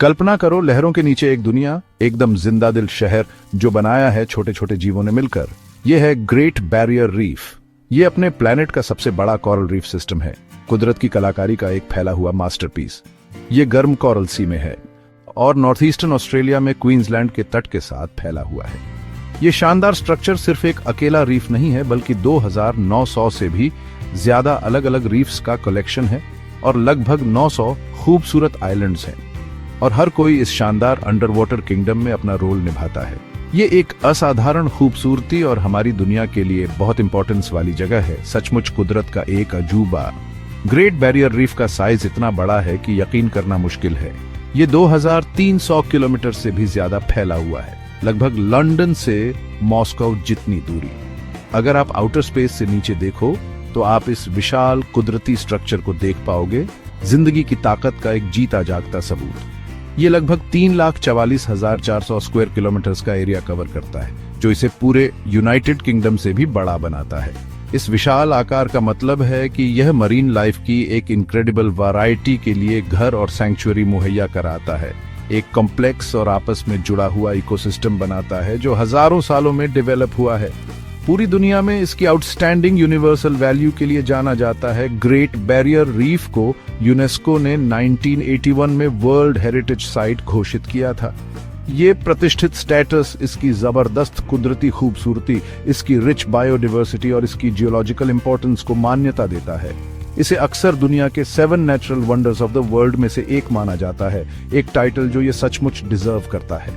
कल्पना करो लहरों के नीचे एक दुनिया, एकदम जिंदा दिल शहर जो बनाया है छोटे छोटे जीवों ने मिलकर। यह है ग्रेट बैरियर रीफ। ये अपने प्लेनेट का सबसे बड़ा कोरल रीफ सिस्टम है, कुदरत की कलाकारी का एक फैला हुआ मास्टरपीस। ये गर्म कोरल सी में है और नॉर्थ ईस्टर्न ऑस्ट्रेलिया में क्वींसलैंड के तट के साथ फैला हुआ है। ये शानदार स्ट्रक्चर सिर्फ एक अकेला रीफ नहीं है, बल्कि 2900 से भी ज्यादा अलग अलग रीफ्स का कलेक्शन है और लगभग 900 खूबसूरत आइलैंड्स हैं, और हर कोई इस शानदार अंडर वाटर किंगडम में अपना रोल निभाता है। ये एक असाधारण खूबसूरती और हमारी दुनिया के लिए बहुत इंपॉर्टेंस वाली जगह है, सचमुच कुदरत का एक अजूबा। ग्रेट बैरियर रीफ का साइज इतना बड़ा है कि यकीन करना मुश्किल है। ये 2300 किलोमीटर से भी ज्यादा फैला हुआ है, लगभग लंदन से मॉस्को जितनी दूरी। अगर आप आउटर स्पेस से नीचे देखो तो आप इस विशाल कुदरती स्ट्रक्चर को देख पाओगे, जिंदगी की ताकत का एक जीता जागता सबूत। ये लगभग 3,44,400 स्क्वायर किलोमीटर का एरिया कवर करता है, जो इसे पूरे यूनाइटेड किंगडम से भी बड़ा बनाता है। इस विशाल आकार का मतलब है कि यह मरीन लाइफ की एक इनक्रेडिबल वैरायटी के लिए घर और सैंक्चुअरी मुहैया कराता है, एक कॉम्प्लेक्स और आपस में जुड़ा हुआ इकोसिस्टम बनाता है जो हजारों सालों में डेवलप हुआ है। पूरी दुनिया में इसकी आउटस्टैंडिंग यूनिवर्सल वैल्यू के लिए जाना जाता है। ग्रेट बैरियर रीफ को यूनेस्को ने 1981 में वर्ल्ड हेरिटेज साइट घोषित किया था। ये प्रतिष्ठित स्टेटस इसकी जबरदस्त कुदरती खूबसूरती, इसकी रिच बायोडाइवर्सिटी और इसकी जियोलॉजिकल इंपॉर्टेंस को मान्यता देता है। इसे अक्सर दुनिया के 7 natural wonders of the world में से एक माना जाता है, एक टाइटल जो ये सचमुच डिजर्व करता है।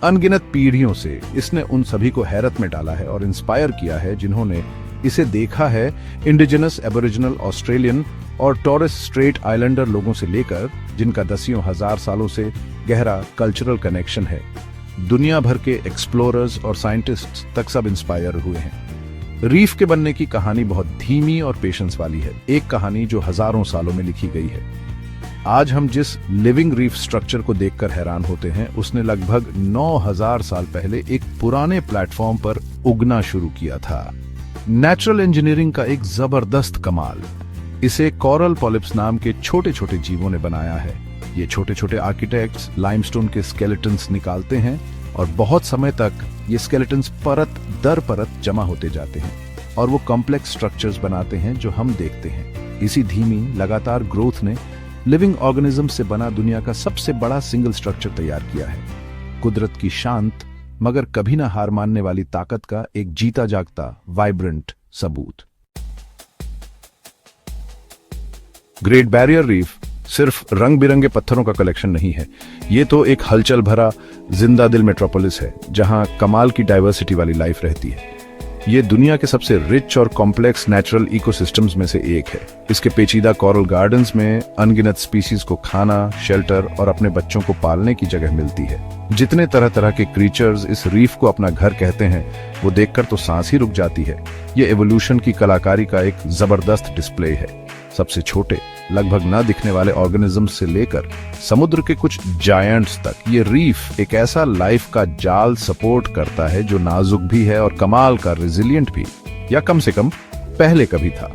अनगिनत पीढ़ियों से इसने उन सभी को हैरत में डाला है और इंस्पायर किया है जिन्होंने इसे देखा है, इंडिजिनस एबोरिजिनल ऑस्ट्रेलियन और टॉरेस स्ट्रेट आइलैंडर लोगों से लेकर जिनका दसियों हजार सालों से गहरा कल्चरल कनेक्शन है। दुनिया भर के एक्सप्लोरर्स और साइंटिस्ट्स तक सब इंस्पायर हुए हैं। रीफ के बनने की कहानी बहुत धीमी और पेशेंस वाली है, एक कहानी जो हजारों सालों में लिखी गई है। आज हम जिस लिविंग रीफ स्ट्रक्चर को देखकर हैरान होते हैं, उसने लगभग 9000 साल पहले एक पुराने प्लेटफॉर्म पर उगना शुरू किया था। नेचुरल इंजीनियरिंग का एक जबरदस्त कमाल। इसे कोरल पॉलिप्स नाम के छोटे छोटे जीवों ने बनाया है। ये छोटे छोटे आर्किटेक्ट्स लाइमस्टोन के स्केलेटन्स निकालते हैं और बहुत समय तक ये स्केलेटन्स परत दर परत जमा होते जाते हैं और वो कॉम्प्लेक्स स्ट्रक्चर्स बनाते हैं जो हम देखते हैं। इसी धीमी लगातार ग्रोथ ने लिविंग ऑर्गेनिज्म से बना दुनिया का सबसे बड़ा सिंगल स्ट्रक्चर तैयार किया है। कुदरत की शांत मगर कभी ना हार मानने वाली ताकत का एक जीता जागता वाइब्रेंट सबूत। ग्रेट बैरियर रीफ सिर्फ रंग बिरंगे पत्थरों का कलेक्शन नहीं है, ये तो एक हलचल भरा जिंदा दिल मेट्रोपोलिस है जहां कमाल की डाइवर्सिटी वाली लाइफ रहती है। ये दुनिया के सबसे रिच और कॉम्प्लेक्स नेचुरल इकोसिस्टम्स में से एक है। इसके पेचीदा कोरल गार्डन्स में अनगिनत स्पीसीज को खाना, शेल्टर और अपने बच्चों को पालने की जगह मिलती है। जितने तरह तरह के क्रीचर्स इस रीफ को अपना घर कहते हैं, वो देखकर तो सांस ही रुक जाती है। ये एवोल्यूशन की कलाकारी का एक जबरदस्त डिस्प्ले है। सबसे छोटे लगभग न दिखने वाले ऑर्गेनिज्म से लेकर समुद्र के कुछ जायंट्स तक, ये रीफ एक ऐसा लाइफ का जाल सपोर्ट करता है जो नाजुक भी है और कमाल का रेजिलिएंट भी, या कम से कम पहले कभी था।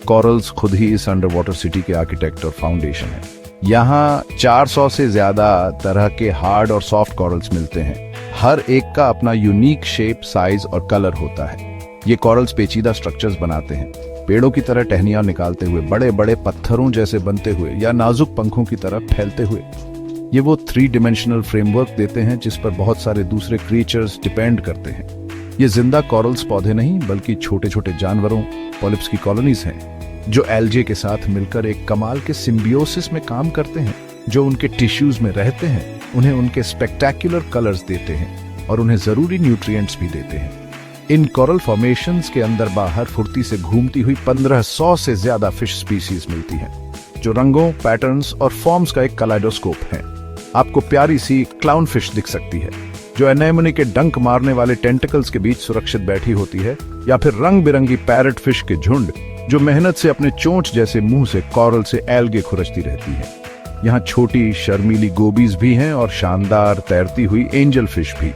कोरल्स खुद ही इस अंडर वाटर सिटी के आर्किटेक्ट और फाउंडेशन है। यहाँ 400 से ज्यादा तरह के हार्ड और सॉफ्ट कोरल्स मिलते हैं। हर एक का अपना यूनिक शेप, साइज और कलर होता है। ये कोरल्स पेचीदा स्ट्रक्चर्स बनाते हैं, पेड़ों की तरह टहनियां निकालते हुए, बड़े बड़े पत्थरों जैसे बनते हुए या नाजुक पंखों की तरह फैलते हुए। ये वो 3 डिमेंशनल फ्रेमवर्क देते हैं जिस पर बहुत सारे दूसरे क्रीचर्स डिपेंड करते हैं। ये जिंदा कोरल्स पौधे नहीं बल्कि छोटे छोटे जानवरों, पॉलिप्स की कॉलोनीज हैं जो एल्जे के साथ मिलकर एक कमाल के सिम्बियोसिस में काम करते हैं, जो उनके टिश्यूज में रहते हैं, उन्हें उनके स्पेक्टेक्युलर कलर्स देते हैं और उन्हें जरूरी न्यूट्रिएंट्स भी देते हैं। इन कोरल फॉर्मेशंस के अंदर बाहर फुर्ती से घूमती हुई 1500 से ज्यादा फिश स्पीसीज मिलती हैं, जो रंगों, पैटर्न्स और फॉर्म्स का एक कलाइडोस्कोप है। आपको प्यारी सी क्लाउन फिश दिख सकती है जो एनेमोनी के डंक मारने वाले टेंटिकल्स के बीच सुरक्षित बैठी होती है, या फिर रंग बिरंगी पैरट फिश के झुंड जो मेहनत से अपने चोंच जैसे मुंह से कोरल से एल्गे खुरचती रहती है। यहाँ छोटी शर्मीली गोबीज भी हैं और शानदार तैरती हुई एंजल फिश भी।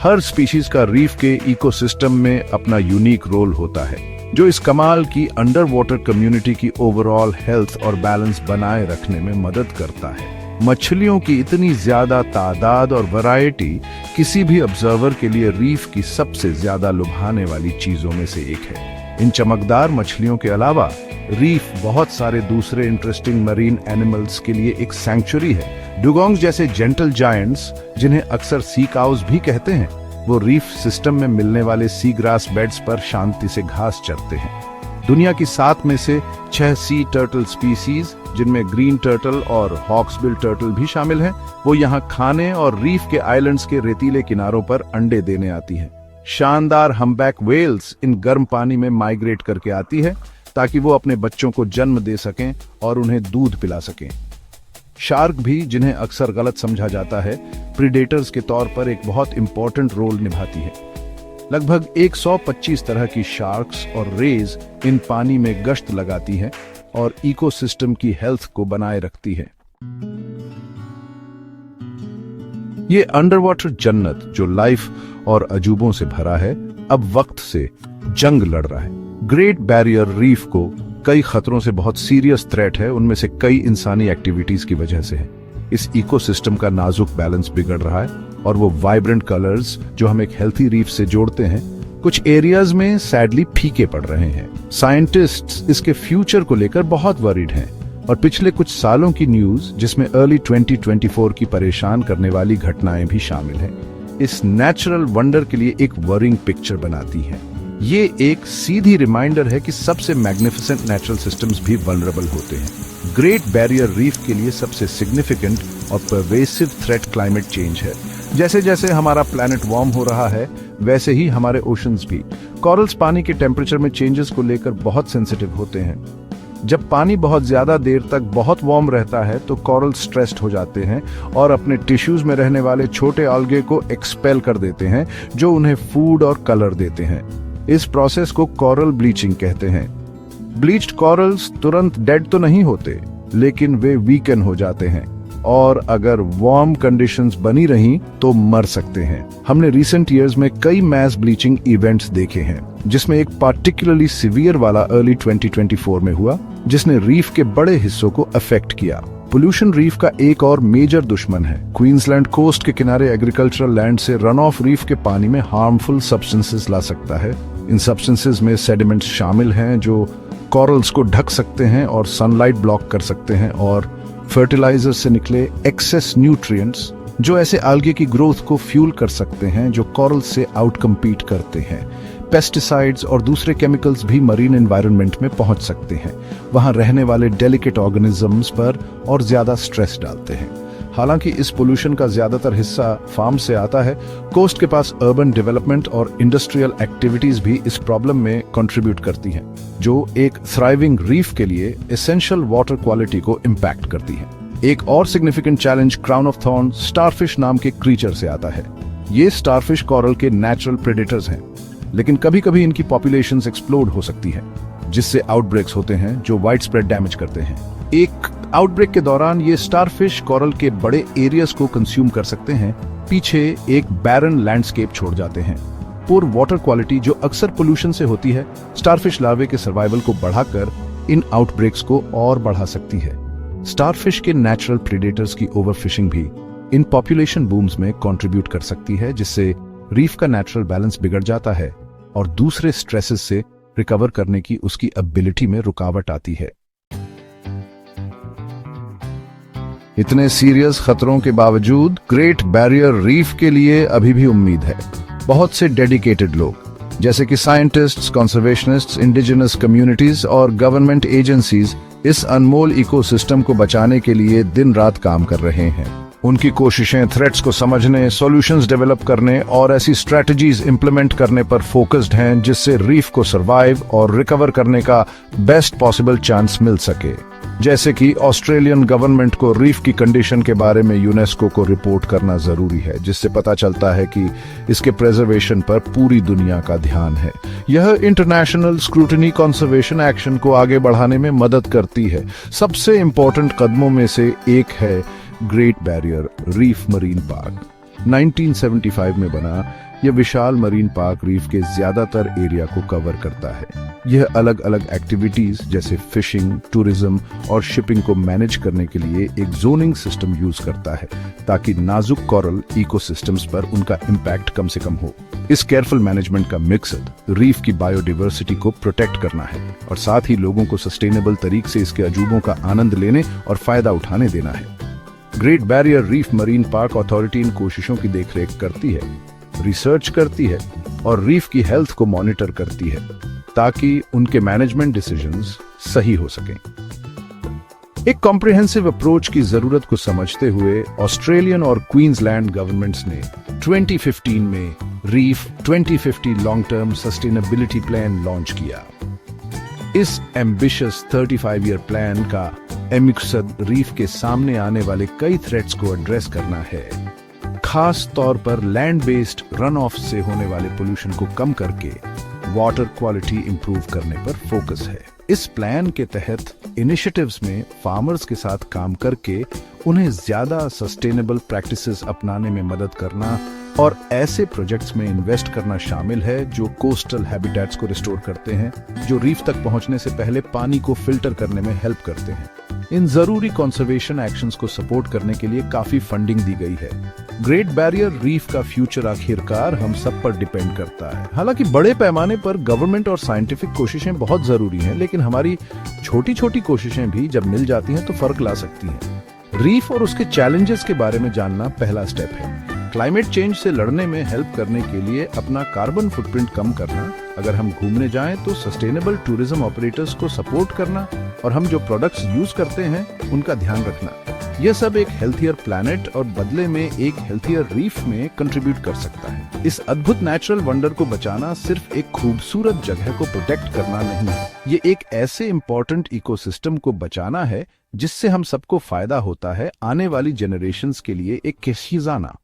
हर स्पीशीज का रीफ के इकोसिस्टम में अपना यूनिक रोल होता है, जो इस कमाल की अंडर वाटर कम्युनिटी की ओवरऑल हेल्थ और बैलेंस बनाए रखने में मदद करता है। मछलियों की इतनी ज्यादा तादाद और वैरायटी किसी भी ऑब्जर्वर के लिए रीफ की सबसे ज्यादा लुभाने वाली चीजों में से एक है। इन चमकदार मछलियों के अलावा रीफ बहुत सारे दूसरे इंटरेस्टिंग मरीन एनिमल्स के लिए एक सैंक्चुरी है। डुगोंग्स जैसे जेंटल जायंट्स, जिन्हें अक्सर सी काउस भी कहते हैं, वो रीफ सिस्टम में मिलने वाले सी ग्रास बेड्स पर शांति से घास चरते हैं। दुनिया की 7 में से 6 सी टर्टल स्पीसीज, जिनमें ग्रीन टर्टल और हॉक्सबिल टर्टल भी शामिल हैं, वो यहाँ खाने और रीफ के आइलैंड्स के रेतीले किनारों पर अंडे देने आती हैं। शानदार हम्पबैक व्हेल्स इन गर्म पानी में माइग्रेट करके आती है ताकि वो अपने बच्चों को जन्म दे सकें और उन्हें दूध पिला सकें। शार्क भी, जिन्हें अक्सर गलत समझा जाता है, प्रीडेटर्स के तौर पर एक बहुत इंपॉर्टेंट रोल निभाती है। लगभग 125 तरह की शार्क्स और रेज इन पानी में गश्त लगाती हैं और इकोसिस्टम की हेल्थ को बनाए रखती है। ये अंडरवाटर जन्नत, जो लाइफ और अजूबों से भरा है, अब वक्त से जंग लड़ रहा है। ग्रेट बैरियर रीफ को कई खतरों से बहुत सीरियस थ्रेट है, उनमें से कई इंसानी एक्टिविटीज की वजह से है। इस इकोसिस्टम का नाजुक बैलेंस बिगड़ रहा है और वो वाइब्रेंट कलर्स जो हम एक हेल्थी रीफ से जोड़ते हैं, कुछ एरियाज में सैडली फीके पड़ रहे हैं। साइंटिस्ट्स इसके फ्यूचर को लेकर बहुत वरीड हैं और पिछले कुछ सालों की न्यूज, जिसमें अर्ली 2024 की परेशान करने वाली घटनाएं भी शामिल हैं, इस नेचुरल वंडर के लिए एक वरिंग पिक्चर बनाती है। ये एक सीधी रिमाइंडर है कि सबसे मैग्निफिसेंट नेचुरल सिस्टम्स भी वल्नरेबल होते हैं। ग्रेट बैरियर रीफ के लिए सबसे सिग्निफिकेंट और परवेसिव थ्रेट क्लाइमेट चेंज है। जैसे जैसे हमारा प्लैनेट वार्म हो रहा है, वैसे ही हमारे ओशंस भी। कॉरल्स पानी के टेम्परेचर में चेंजेस को लेकर बहुत सेंसिटिव होते हैं। जब पानी बहुत ज्यादा देर तक बहुत वार्म रहता है तो कॉरल स्ट्रेस्ड हो जाते हैं और अपने टिश्यूज में रहने वाले छोटे algae को एक्सपेल कर देते हैं, जो उन्हें फूड और कलर देते हैं। इस प्रोसेस को कॉरल ब्लीचिंग कहते हैं। ब्लीच्ड कॉरल्स तुरंत डेड तो नहीं होते, लेकिन वे वीकन हो जाते हैं और अगर वार्म कंडीशंस बनी रहीं तो मर सकते हैं। हमने रिसेंट ईयर्स में कई मैस ब्लीचिंग इवेंट्स देखे हैं, जिसमें एक पार्टिकुलरली सीवियर वाला अर्ली 2024 में हुआ, जिसने रीफ के बड़े हिस्सों को अफेक्ट किया। पोल्यूशन रीफ का एक और मेजर दुश्मन है। क्वींसलैंड कोस्ट के किनारे एग्रीकल्चरल लैंड से रन ऑफ रीफ के पानी में हार्मफुल सब्सटेंसेस ला सकता है। इन सब्सटेंसेस में सेडिमेंट्स शामिल हैं जो कॉरल्स को ढक सकते हैं और सनलाइट ब्लॉक कर सकते हैं, और फर्टिलाइजर से निकले एक्सेस न्यूट्रिएंट्स जो ऐसे algae की ग्रोथ को फ्यूल कर सकते हैं, जो कॉरल से आउट कम्पीट करते हैं। पेस्टिसाइड्स और दूसरे केमिकल्स भी मरीन एनवायरनमेंट में पहुंच सकते हैं, वहां रहने वाले डेलिकेट ऑर्गेनिजम्स पर और ज्यादा स्ट्रेस डालते हैं। हालांकि इस पोल्यूशन का ज्यादातर हिस्सा फार्म से आता है, कोस्ट के पास अर्बन डेवलपमेंट और इंडस्ट्रियल एक्टिविटीज भी इस प्रॉब्लम में कंट्रीब्यूट करती हैं, जो एक थ्राइविंग रीफ के लिए एसेंशियल वाटर क्वालिटी को इम्पैक्ट करती है। एक और significant challenge crown of thorn starfish नाम के क्रीचर से आता है। ये स्टारफिश कॉरल के नेचुरल प्रेडेटर्स हैं, लेकिन कभी कभी इनकी पॉपुलेशंस एक्सप्लोड हो सकती है, जिससे आउटब्रेक्स होते हैं जो वाइड स्प्रेड डैमेज करते हैं। एक आउटब्रेक के दौरान ये स्टारफिश कॉरल के बड़े एरियाज को कंज्यूम कर सकते हैं, पीछे एक बैरन लैंडस्केप छोड़ जाते हैं। पुअर वाटर क्वालिटी जो अक्सर पोल्यूशन से होती है, स्टारफिश लार्वे के सर्वाइवल को बढ़ाकर इन आउटब्रेक्स को और बढ़ा सकती है। स्टारफिश के नेचुरल प्रेडेटर्स की ओवरफिशिंग भी इन पॉपुलेशन बूम्स में कंट्रीब्यूट कर सकती है, जिससे रीफ का नेचुरल बैलेंस बिगड़ जाता है और दूसरे स्ट्रेसेस से रिकवर करने की उसकी एबिलिटी में रुकावट आती है। इतने सीरियस खतरों के बावजूद ग्रेट बैरियर रीफ के लिए अभी भी उम्मीद है। बहुत से डेडिकेटेड लोग, जैसे कि साइंटिस्ट्स, कंजर्वेशनिस्ट्स, इंडिजिनस कम्युनिटीज और गवर्नमेंट एजेंसीज, इस अनमोल इकोसिस्टम को बचाने के लिए दिन रात काम कर रहे हैं। उनकी कोशिशें थ्रेट्स को समझने, सॉल्यूशंस डेवलप करने और ऐसी स्ट्रेटजीज इंप्लीमेंट करने पर फोकस्ड हैं जिससे रीफ को सर्वाइव और रिकवर करने का बेस्ट पॉसिबल चांस मिल सके। जैसे कि ऑस्ट्रेलियन गवर्नमेंट को रीफ की कंडीशन के बारे में यूनेस्को को रिपोर्ट करना जरूरी है, जिससे पता चलता है कि इसके प्रिजर्वेशन पर पूरी दुनिया का ध्यान है। यह इंटरनेशनल स्क्रूटनी कंजर्वेशन एक्शन को आगे बढ़ाने में मदद करती है। सबसे इंपॉर्टेंट कदमों में से एक है great barrier reef marine park. 1975 में बना, यह विशाल मरीन पार्क रीफ के ज्यादातर एरिया को कवर करता है। यह अलग अलग एक्टिविटीज जैसे फिशिंग, टूरिज्म और शिपिंग को मैनेज करने के लिए एक जोनिंग सिस्टम यूज करता है ताकि नाजुक कोरल इकोसिस्टम्स पर उनका इम्पैक्ट कम से कम हो। इस केयरफुल मैनेजमेंट का मकसद रीफ की बायोडाइवर्सिटी को प्रोटेक्ट करना है और साथ ही लोगों को सस्टेनेबल तरीके से इसके अजूबों का आनंद लेने और फायदा उठाने देना है। Great barrier reef marine park authority in कोशिशों की देखरेख करती है, रिसर्च करती है और रीफ की हेल्थ को मॉनिटर करती है ताकि उनके मैनेजमेंट डिसीजंस सही हो सकें। एक कॉम्प्रिहेंसिव अप्रोच की जरूरत को समझते हुए ऑस्ट्रेलियन और क्वींसलैंड गवर्नमेंट्स ने 2015 में reef 2050 long term sustainability plan launch किया। इस एम्बिशियस 35 ईयर प्लान का मकसद रीफ के सामने आने वाले कई थ्रेट्स को एड्रेस करना है, खास तौर पर लैंड बेस्ड रन ऑफ से होने वाले पोल्यूशन को कम करके वाटर क्वालिटी इंप्रूव करने पर फोकस है। इस प्लान के तहत इनिशिएटिव्स में फार्मर्स के साथ काम करके उन्हें ज्यादा सस्टेनेबल प्रैक्टिसेस अपनाने में मदद करना और ऐसे प्रोजेक्ट्स में इन्वेस्ट करना शामिल है जो कोस्टल हैबिटेट्स को रिस्टोर करते हैं, जो रीफ तक पहुंचने से पहले पानी को फिल्टर करने में हेल्प करते हैं। इन जरूरी कंजर्वेशन एक्शंस को सपोर्ट करने के लिए काफी फंडिंग दी गई है। ग्रेट बैरियर रीफ का फ्यूचर आखिरकार हम सब पर डिपेंड करता है। हालांकि बड़े पैमाने पर गवर्नमेंट और साइंटिफिक कोशिशें बहुत जरूरी हैं, लेकिन हमारी छोटी छोटी कोशिशें भी जब मिल जाती हैं तो फर्क ला सकती हैं। रीफ और उसके चैलेंजेस के बारे में जानना पहला स्टेप है। क्लाइमेट चेंज से लड़ने में हेल्प करने के लिए अपना कार्बन फुटप्रिंट कम करना, अगर हम घूमने जाएं तो सस्टेनेबल टूरिज्म ऑपरेटर्स को सपोर्ट करना और हम जो प्रोडक्ट्स यूज करते हैं उनका ध्यान रखना, यह सब एक हेल्थियर प्लैनेट और बदले में एक हेल्थियर रीफ में कंट्रीब्यूट कर सकता है। इस अद्भुत नेचुरल वंडर को बचाना सिर्फ एक खूबसूरत जगह को प्रोटेक्ट करना नहीं है, ये एक ऐसे इंपॉर्टेंट इकोसिस्टम को बचाना है जिससे हम सबको फायदा होता है, आने वाली जनरेशंस के लिए एक खजाना।